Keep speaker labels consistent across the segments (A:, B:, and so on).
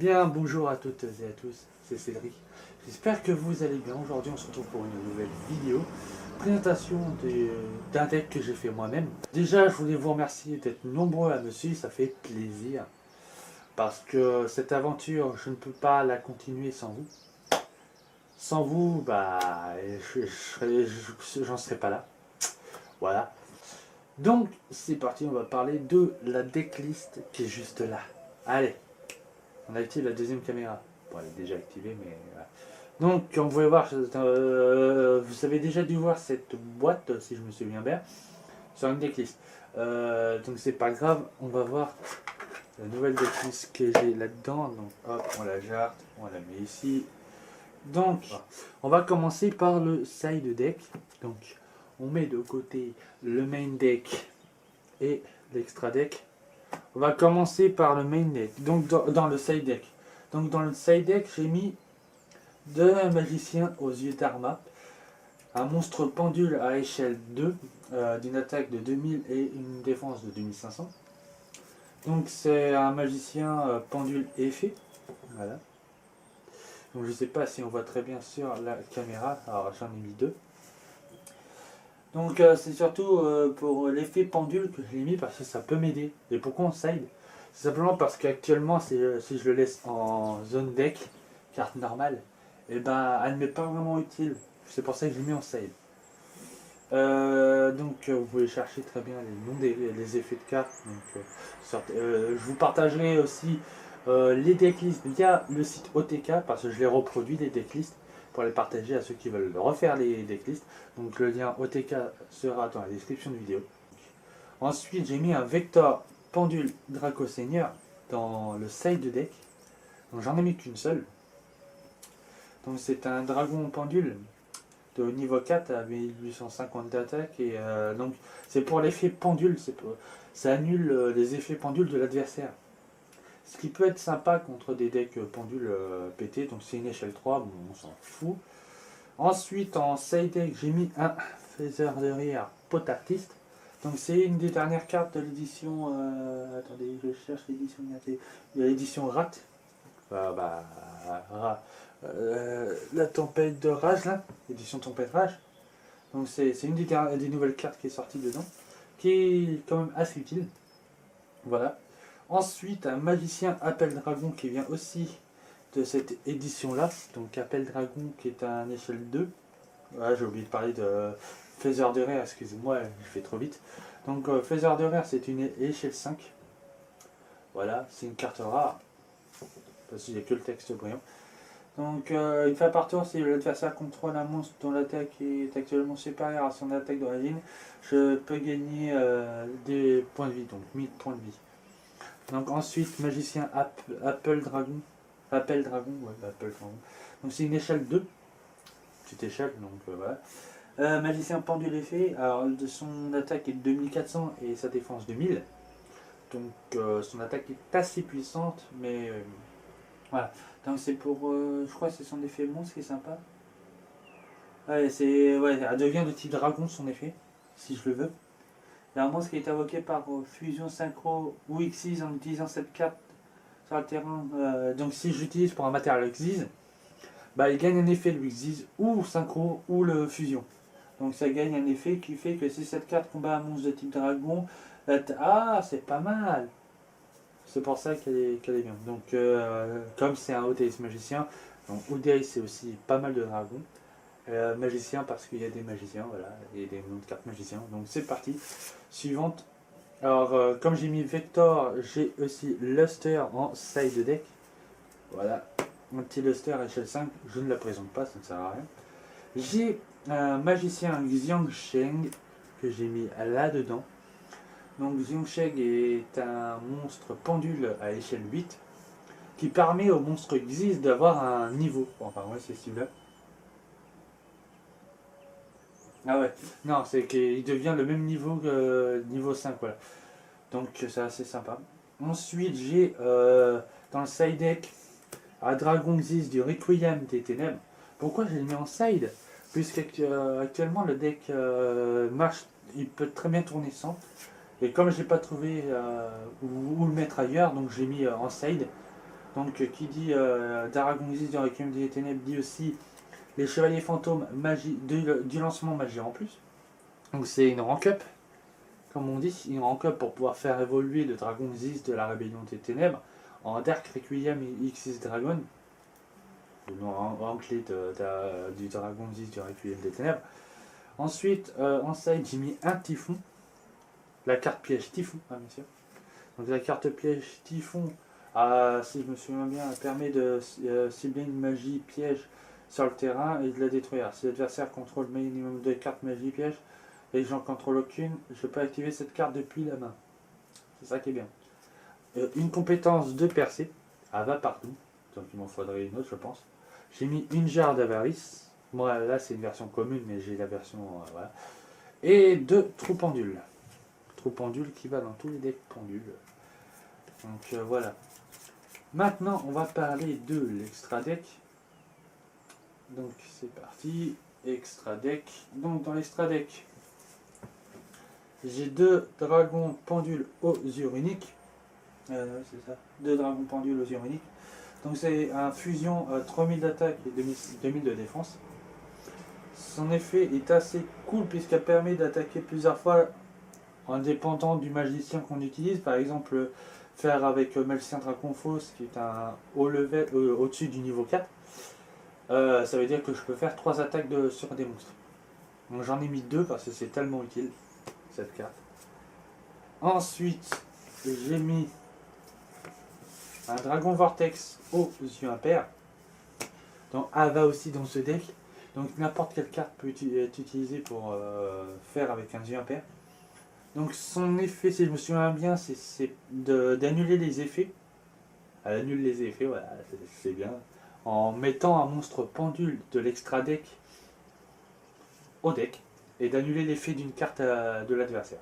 A: Bien, bonjour à toutes et à tous, c'est Cédric. J'espère que vous allez bien. Aujourd'hui, on se retrouve pour une nouvelle vidéo. Présentation d'un deck que j'ai fait moi-même. Déjà, je voulais vous remercier d'être nombreux à me suivre, ça fait plaisir. Parce que cette aventure, je ne peux pas la continuer sans vous. Sans vous, bah, j'en serais pas là. Voilà. Donc, c'est parti, on va parler de la decklist qui est juste là. Allez, on active la deuxième caméra. Bon, elle est déjà activée, mais voilà. Donc, comme vous pouvez voir, vous avez déjà dû voir cette boîte, si je me souviens bien, sur une decklist. Donc, c'est pas grave, on va voir la nouvelle decklist que j'ai là-dedans. Donc, hop, on la jarte, on la met ici. Donc, on va commencer par le side deck. Donc, on met de côté le main deck et l'extra deck. On va commencer par le main deck, donc dans le side deck. Donc, dans le side deck, j'ai mis deux magiciens aux yeux d'Arma, un monstre pendule à échelle 2, d'une attaque de 2000 et une défense de 2500. Donc c'est un magicien pendule effet. Voilà. Donc je ne sais pas si on voit très bien sur la caméra, alors j'en ai mis deux. Donc c'est surtout pour l'effet pendule que je l'ai mis parce que ça peut m'aider. Et pourquoi on side? C'est simplement parce qu'actuellement si je le laisse en zone deck, carte normale, et ben elle ne m'est pas vraiment utile. C'est pour ça que je l'ai mis en side. Donc vous pouvez chercher très bien les noms des effets de cartes. Donc, je vous partagerai aussi les decklists via le site OTK parce que je les reproduis les decklists pour les partager à ceux qui veulent refaire les decklists. Donc le lien OTK sera dans la description de vidéo. Ensuite j'ai mis un Vector Pendule Draco Seigneur dans le side deck. Donc j'en ai mis qu'une seule. Donc c'est un dragon pendule de niveau 4 à 1850 d'attaque et donc c'est pour l'effet pendule, ça annule les effets pendules de l'adversaire. Ce qui peut être sympa contre des decks pendules pétés, donc c'est une échelle 3, bon, on s'en fout. Ensuite en side deck j'ai mis un Feather de Rire Pot Artiste. Donc c'est une des dernières cartes de l'édition, attendez je cherche l'édition, l'édition RAT. La tempête de rage là, l'édition tempête rage. Donc c'est une des nouvelles cartes qui est sortie dedans, qui est quand même assez utile. Voilà. Ensuite un magicien Appel Dragon qui vient aussi de cette édition là. Donc Appel Dragon qui est un échelle 2. Voilà, j'ai oublié de parler de Feather de Rare, excusez-moi, je fais trop vite. Donc Feather de Rare c'est une échelle 5. Voilà, c'est une carte rare. Parce qu'il n'y a que le texte brillant. Donc une fois par tour, si l'adversaire contrôle un monstre dont l'attaque est actuellement supérieure à son attaque d'origine, je peux gagner des points de vie, donc 1000 points de vie. Donc ensuite, magicien Appel Dragon. Appel Dragon, ouais, Appel Dragon. Donc c'est une échelle 2. Petite échelle, donc voilà. Magicien pendule effet, alors son attaque est de 2400 et sa défense de 1000. Donc son attaque est assez puissante, mais voilà. Donc c'est pour, je crois que c'est son effet monstre qui est sympa. Ouais, elle devient de type dragon son effet, si je le veux. Il y a un monstre qui est invoqué par fusion synchro ou Xyz en utilisant cette carte sur le terrain. Donc si j'utilise pour un matériel Xyz, bah il gagne un effet le Xyz ou synchro ou le fusion. Donc ça gagne un effet qui fait que si cette carte combat un monstre de type dragon, ah c'est pas mal. C'est pour ça qu'elle est bien. Donc, comme c'est un Odeis magicien, donc Odeis c'est aussi pas mal de dragons. Magicien parce qu'il y a des magiciens, voilà, et des noms de cartes magiciens. Donc c'est parti. Suivante. Alors, comme j'ai mis Vector, j'ai aussi Luster en side deck. Voilà, un petit Luster échelle 5. Je ne la présente pas, ça ne sert à rien. J'ai un magicien Xiang Sheng que j'ai mis là-dedans. Donc Xiongsheg est un monstre pendule à échelle 8 qui permet au monstre Xyz d'avoir un niveau. Enfin ouais c'est celui-là. Ah ouais, non c'est qu'il devient le même niveau que niveau 5 voilà. Donc c'est assez sympa. Ensuite j'ai dans le side deck un dragon Xyz du Requiem des Ténèbres. Pourquoi je l'ai mis en side? Puisqu'actuellement le deck marche, il peut très bien tourner sans. Et comme je n'ai pas trouvé où le mettre ailleurs, donc je l'ai mis en side. Donc qui dit Dragon Exis du Requiem des Ténèbres dit aussi les Chevaliers Fantômes magie, du lancement magie en plus. Donc c'est une rank up, comme on dit, une rank up pour pouvoir faire évoluer le Dragon Exis de la Rébellion des Ténèbres en Dark Requiem et Xyz Dragon. Le nom en clé du Dragon Exis du Requiem des Ténèbres. Ensuite, en side, j'ai mis un Typhon, la carte piège Typhon, hein, bien sûr. Donc la carte piège Typhon, si je me souviens bien, elle permet de cibler une magie piège sur le terrain et de la détruire. Si l'adversaire contrôle minimum de cartes magie piège et que j'en contrôle aucune, je peux activer cette carte depuis la main. C'est ça qui est bien. Une compétence de percée, elle va partout, donc il m'en faudrait une autre je pense. J'ai mis une jarre d'avarice. Moi là c'est une version commune mais j'ai la version voilà. Et deux trous pendules. Trous pendules qui va dans tous les decks pendules. Donc voilà. Maintenant on va parler de l'extra deck. Donc c'est parti. Extra deck. Donc dans l'extra deck, j'ai deux dragons pendules aux yeux uniques. C'est ça. Deux dragons pendules aux yeux uniques. Donc c'est un fusion 3000 d'attaque et 2000 de défense. Son effet est assez cool puisqu'elle permet d'attaquer plusieurs fois en dépendant du magicien qu'on utilise. Par exemple, faire avec Magicien Draconphos qui est un haut level au-dessus du niveau 4. Ça veut dire que je peux faire 3 attaques sur des monstres. Donc j'en ai mis 2 parce que c'est tellement utile cette carte. Ensuite, j'ai mis un Dragon Vortex aux yeux impairs. Donc elle va aussi dans ce deck. Donc n'importe quelle carte peut être utilisée pour faire avec un yeux impair. Donc son effet, si je me souviens bien, c'est d'annuler les effets. Elle annule les effets, voilà, c'est bien. En mettant un monstre pendule de l'extra deck au deck. Et d'annuler l'effet d'une carte de l'adversaire.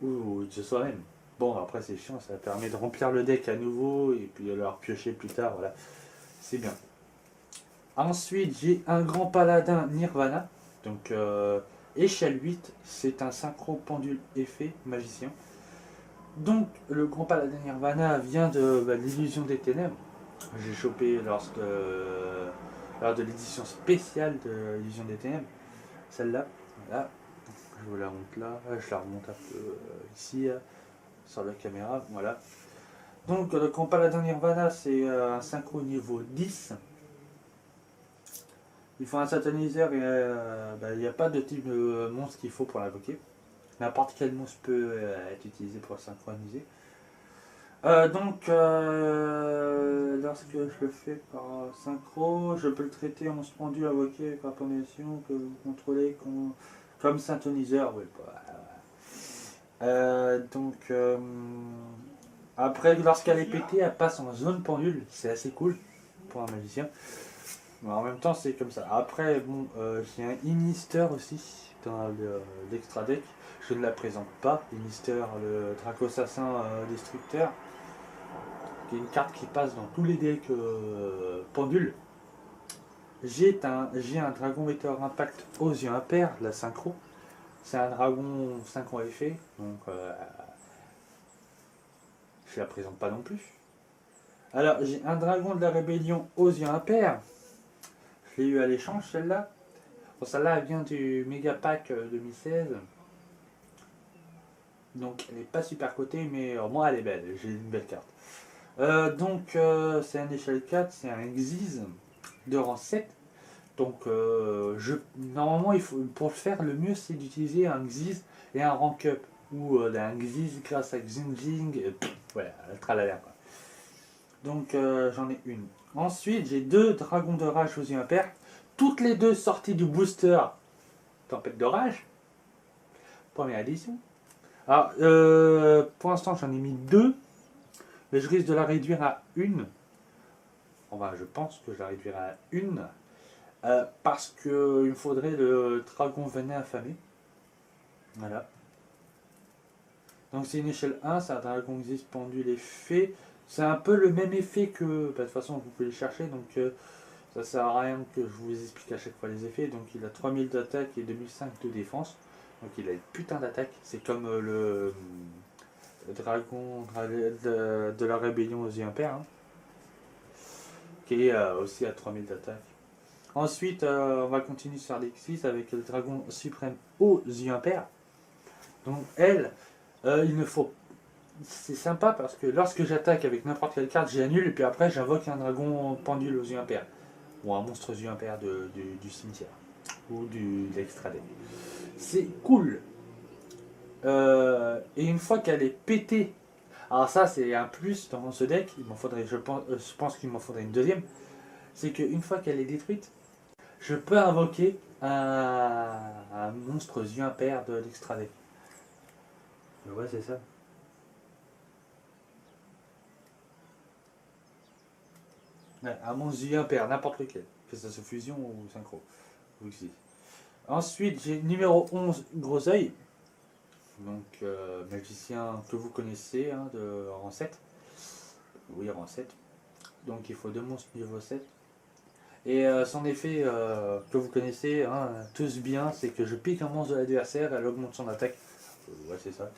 A: Ou de soi-même. Bon après c'est chiant, ça permet de remplir le deck à nouveau et puis de le repiocher plus tard, voilà. C'est bien. Ensuite, j'ai un grand paladin Nirvana. Donc, échelle 8. C'est un synchro pendule effet magicien. Donc, le grand paladin Nirvana vient de l'illusion des ténèbres. J'ai chopé lors de l'édition spéciale de l'illusion des ténèbres. Celle-là. Voilà. Je vous la remonte là. Je la remonte un peu ici, sur la caméra. Voilà. Donc, le grand paladin Nirvana, c'est un synchro niveau 10. Il faut un sataniseur et il n'y a pas de type de monstre qu'il faut pour l'invoquer. N'importe quel monstre peut être utilisé pour le synchroniser. Lorsque je le fais par synchro, je peux le traiter en monstre pendu invoqué par permission que vous contrôlez comme synthoniseur. Oui, après, lorsqu'elle est pétée, elle passe en zone pendule. C'est assez cool pour un magicien. Mais en même temps, c'est comme ça. Après, bon, j'ai un Inister aussi dans l'extra deck. Je ne la présente pas. Inister, le Draco-Assassin Destructeur, qui est une carte qui passe dans tous les decks pendules. J'ai un Dragon Meteor Impact aux yeux impairs, la synchro. C'est un dragon synchro effet, donc je la présente pas non plus. Alors, j'ai un Dragon de la Rébellion aux yeux impairs. Je l'ai eu à l'échange celle-là. Bon, celle-là elle vient du Mega Pack 2016. Donc elle n'est pas super cotée, mais moi elle est belle, j'ai une belle carte. C'est un échelle 4, c'est un Xyz de rang 7. Donc normalement pour le faire le mieux c'est d'utiliser un Xyz et un rank up. Ou un Xyz grâce à Xingling. Voilà, tralala quoi. Donc j'en ai une. Ensuite, j'ai deux dragons de rage aux yeux impairs. Toutes les deux sorties du booster Tempête de rage. Première édition. Alors, pour l'instant, j'en ai mis deux. Mais je risque de la réduire à une. Enfin, je pense que je la réduirai à une. Parce qu'il me faudrait le dragon venin affamé. Voilà. Donc c'est une échelle 1, c'est un dragon existe pendule effet. C'est un peu le même effet que... de toute façon, vous pouvez le chercher, donc ça sert à rien que je vous explique à chaque fois les effets. Donc il a 3000 d'attaque et 2005 de défense. Donc il a une putain d'attaque. C'est comme le dragon de la rébellion aux yeux impairs. Hein. qui est aussi à 3000 d'attaque. Ensuite, on va continuer sur Alexis avec le dragon suprême aux yeux impairs. Donc elle, il ne faut... C'est sympa parce que lorsque j'attaque avec n'importe quelle carte, j'annule et puis après j'invoque un dragon pendule aux yeux impairs. Ou un monstre aux yeux impairs du cimetière. Ou de l'extra deck. C'est cool. Et une fois qu'elle est pétée, alors ça c'est un plus dans ce deck, il m'en faudrait, je pense qu'il m'en faudrait une deuxième, c'est qu'une fois qu'elle est détruite, je peux invoquer un monstre aux yeux impairs de l'extra deck. Ouais, c'est ça. Ouais, un monstre aux yeux impairs, n'importe lequel, que ça soit fusion ou synchro. Ensuite, j'ai numéro 11, Gros Oeil. Donc, magicien que vous connaissez, hein, de rang 7. Oui, rang 7. Donc, il faut deux monstres niveau 7. Et son effet que vous connaissez, hein, tous bien, c'est que je pique un monstre de l'adversaire, elle augmente son attaque. Ouais, c'est ça.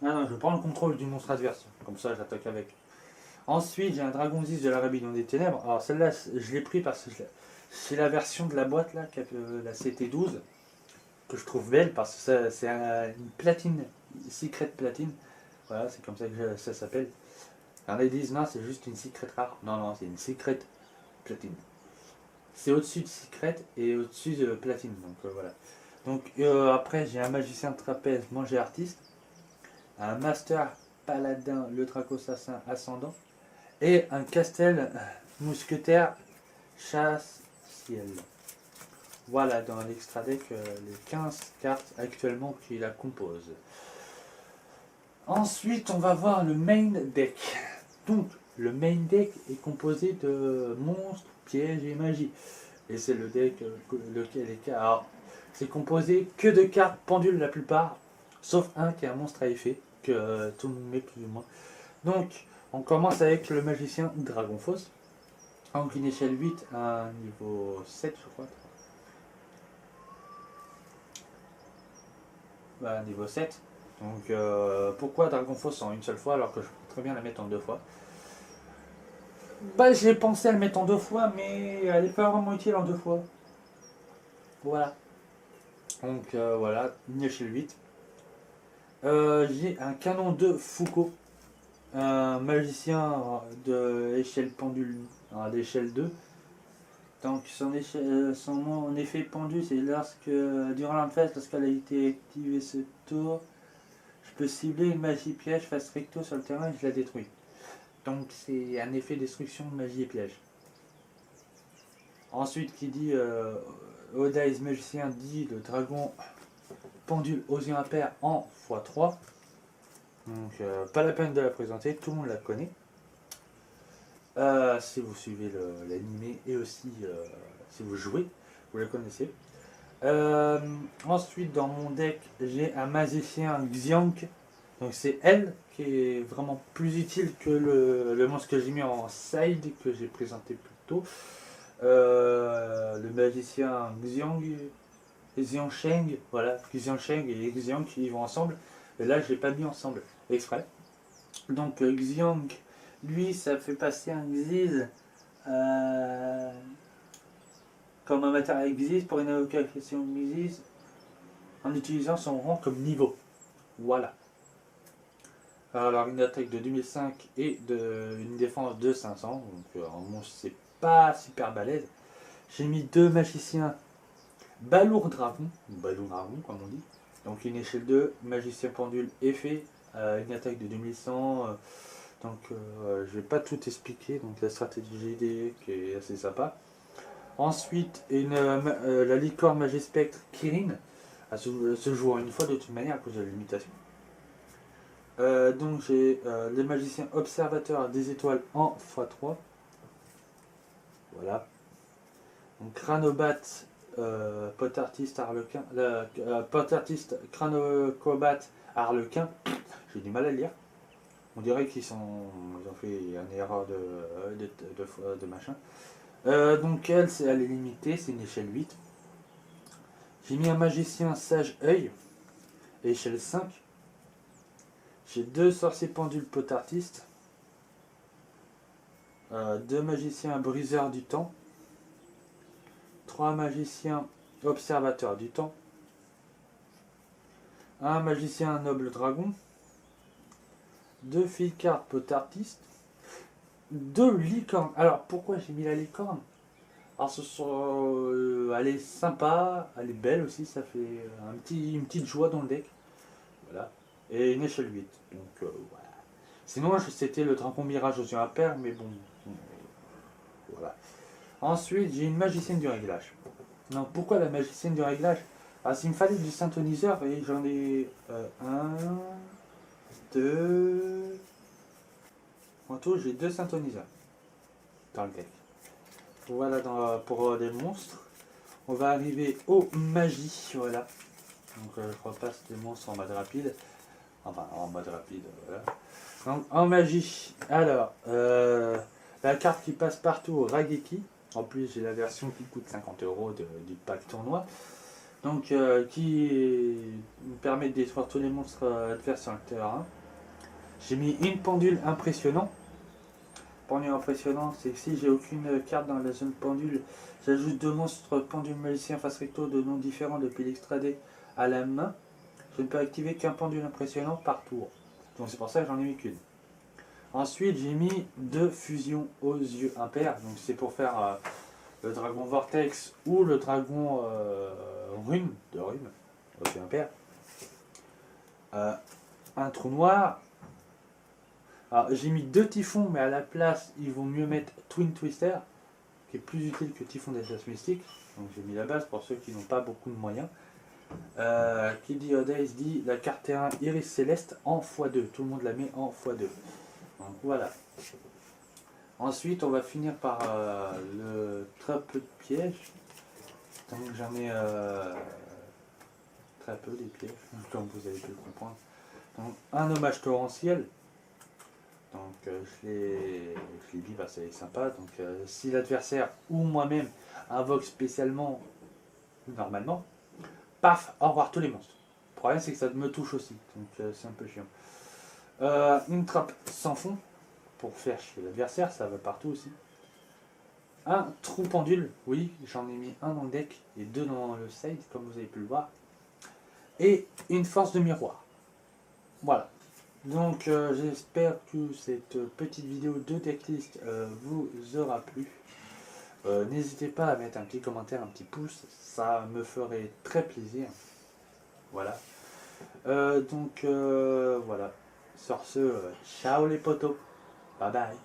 A: Ah non, je prends le contrôle du monstre adverse. Comme ça, j'attaque avec. Ensuite, j'ai un Dragon 10 de la Rébellion des Ténèbres. Alors, celle-là, je l'ai pris parce que c'est la version de la boîte, là, la CT12, que je trouve belle parce que c'est une platine, secret platine. Voilà, c'est comme ça que ça s'appelle. Alors, ils disent, non, c'est juste une secret rare. Non, non, c'est une secret platine. C'est au-dessus de secret et au-dessus de platine. Donc, voilà. Donc, après, j'ai un magicien de trapèze, manger artiste. Un master paladin, le Draco assassin ascendant. Et un castel mousquetaire chasse ciel. Voilà dans l'extra deck les 15 cartes actuellement qui la composent. Ensuite, on va voir le main deck. Donc, le main deck est composé de monstres, pièges et magie. Et c'est le deck lequel est. Alors, c'est composé que de cartes pendules la plupart, sauf un qui est un monstre à effet, que tout le monde met plus ou moins. Donc, on commence avec le magicien Dragon Fausse. Donc, une échelle 8 à un niveau 7, je crois. Bah, niveau 7. Donc, pourquoi Dragon Fausse en une seule fois alors que je peux très bien la mettre en deux fois? Bah, j'ai pensé à le mettre en deux fois, mais elle n'est pas vraiment utile en deux fois. Voilà. Donc, voilà, une échelle 8. J'ai un canon de Foucault. Un magicien de échelle pendule, d'échelle 2. Donc son effet pendu, c'est lorsque, durant la phase, lorsqu'elle a été activée ce tour, je peux cibler une magie piège face recto sur le terrain et je la détruis. Donc c'est un effet destruction de magie et piège. Ensuite, qui dit Oda is magicien, dit le dragon pendule aux yeux impairs en x3. Donc pas la peine de la présenter, tout le monde la connaît. Si vous suivez l'animé et aussi si vous jouez, vous la connaissez. Ensuite, dans mon deck, j'ai un magicien Xiang. Donc, c'est elle qui est vraiment plus utile que le monstre que j'ai mis en side, que j'ai présenté plus tôt. Le magicien Xiang, Xiangsheng, voilà, Xiangsheng et Xiang qui vont ensemble. Et là, je ne l'ai pas mis ensemble exprès. Donc, Xiang, lui, ça fait passer un Xiz comme un matériel Xiz pour une invocation Xiz en utilisant son rang comme niveau. Voilà. Alors, une attaque de 2005 et une défense de 500. Donc, en monstre, c'est pas super balèze. J'ai mis deux magiciens Balourd Dragon, comme on dit. Donc, une échelle 2, magicien pendule effet, une attaque de 2100. Donc je vais pas tout expliquer, donc la stratégie GD qui est assez sympa. Ensuite, la licorne Magispectre Kirin, elle se joue en une fois de toute manière à cause de la limitation. Donc j'ai les magiciens observateurs des étoiles en x3. Voilà. Donc Cranobat, Potartiste Harlequin, Potartiste Cranocobat Harlequin, j'ai du mal à lire. On dirait qu'ils ont fait une erreur de machin. Donc elle est limitée, c'est une échelle 8. J'ai mis un magicien sage œil, échelle 5. J'ai deux sorciers pendules potartistes. 2 magiciens briseurs du temps, 3 magiciens observateurs du temps, un magicien noble dragon, 2 filles cartes potartistes, 2 licornes. Alors pourquoi j'ai mis la licorne? Alors elle est sympa, elle est belle aussi, ça fait une petite joie dans le deck. Voilà. Et une échelle 8. Donc voilà. Sinon c'était le dragon mirage aux yeux impairs, mais bon. Voilà. Ensuite j'ai une magicienne du réglage. Non, pourquoi la magicienne du réglage? Ah, s'il me fallait du synthoniseur, et j'en ai 1, 2. En tout, j'ai 2 synthoniseurs dans le deck. Voilà pour les monstres. On va arriver aux magies. Voilà. Donc je repasse les monstres en mode rapide. Enfin, en mode rapide, voilà. Donc en magie, alors, la carte qui passe partout, Rageki. En plus, j'ai la version qui coûte 50 € du pack tournoi. Donc, qui nous permet de détruire tous les monstres adverses sur le terrain. J'ai mis une pendule impressionnant. Pendule impressionnant, c'est que si j'ai aucune carte dans la zone pendule, j'ajoute 2 monstres pendule magicien face recto de noms différents depuis l'extradé à la main. Je ne peux activer qu'un pendule impressionnant par tour. Donc c'est pour ça que j'en ai mis qu'une. Ensuite, j'ai mis 2 fusions aux yeux impairs. Donc c'est pour faire le dragon vortex ou le dragon rune de rune aux yeux impairs. Un trou noir. Alors j'ai mis 2 typhons, mais à la place, il vaut mieux mettre Twin Twister, qui est plus utile que Typhon des Chasses Mystiques. Donc j'ai mis la base pour ceux qui n'ont pas beaucoup de moyens. Qui dit Odaise dit la carte terrain Iris Céleste en x2. Tout le monde la met en x2. Donc voilà. Ensuite, on va finir par le très peu de pièges. Donc j'en ai très peu des pièges, comme vous avez pu le comprendre. Donc un hommage torrentiel. Donc je l'ai dit, bah, c'est sympa. Donc si l'adversaire ou moi-même invoque spécialement ou normalement, paf, au revoir tous les monstres. Le problème c'est que ça me touche aussi, donc c'est un peu chiant. Une trappe sans fond pour faire chier l'adversaire, ça va partout aussi. Un trou pendule, oui, j'en ai mis un dans le deck et 2 dans le side, comme vous avez pu le voir. Et une force de miroir. Voilà. Donc j'espère que cette petite vidéo de decklist vous aura plu. N'hésitez pas à mettre un petit commentaire, un petit pouce, ça me ferait très plaisir. Voilà. Donc voilà. Sur ce, ciao les potos. Bye bye.